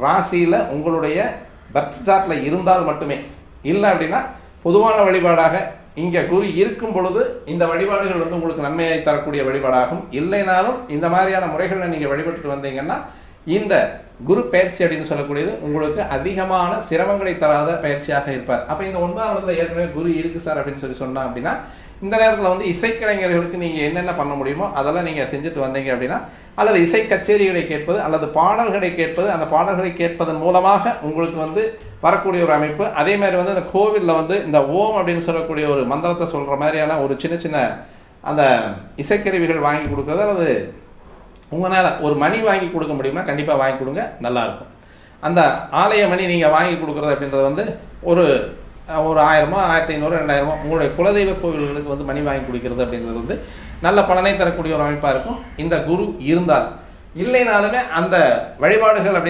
ராசியில் உங்களுடைய பர்த் சார்ட்டில் இருந்தால் மட்டுமே. இல்லை அப்படின்னா பொதுவான வழிபாடாக இங்கே குரு இருக்கும் பொழுது இந்த வழிபாடுகள் வந்து உங்களுக்கு நன்மையை தரக்கூடிய வழிபாடாகும். இல்லைனாலும் இந்த மாதிரியான முறைகளை நீங்கள் வழிபட்டு வந்தீங்கன்னா இந்த குரு பயிற்சி அப்படின்னு சொல்லக்கூடியது உங்களுக்கு அதிகமான சிரமங்களை தராத பயிற்சியாக இருப்பார். அப்போ இந்த 9ஆம் இடத்துல ஏற்கனவே குரு இருக்குது சார் அப்படின்னு சொன்னால் அப்படின்னா இந்த நேரத்தில் வந்து இசைக்கலைஞர்களுக்கு நீங்கள் என்னென்ன பண்ண முடியுமோ அதெல்லாம் நீங்கள் செஞ்சுட்டு வந்தீங்க அப்படின்னா, அல்லது இசை கச்சேரிகளை கேட்பது அல்லது பாடல்களை கேட்பது, அந்த பாடல்களை கேட்பதன் மூலமாக உங்களுக்கு வந்து வரக்கூடிய ஒரு அமைப்பு. அதே மாதிரி வந்து இந்த கோவிலில் வந்து இந்த ஓம் அப்படின்னு சொல்லக்கூடிய ஒரு மந்திரத்தை சொல்கிற மாதிரியான ஒரு சின்ன சின்ன அந்த இசைக்கருவிகள் வாங்கி கொடுக்குறது, அல்லது உங்களால் ஒரு மணி வாங்கி கொடுக்க முடியும்னா கண்டிப்பாக வாங்கி கொடுங்க, நல்லாயிருக்கும். அந்த ஆலய மணி நீங்கள் வாங்கி கொடுக்குறது அப்படின்றது வந்து ஒரு 1000, 1500, 2000 உங்களுடைய குலதெய்வ கோவில்களுக்கு வந்து மணி வாங்கி கொடுக்கிறது அப்படின்றது வந்து நல்ல பலனை தரக்கூடிய ஒரு அமைப்பாக இருக்கும் இந்த குரு இருந்தால். இல்லைனாலுமே அந்த வழிபாடுகள் அப்படி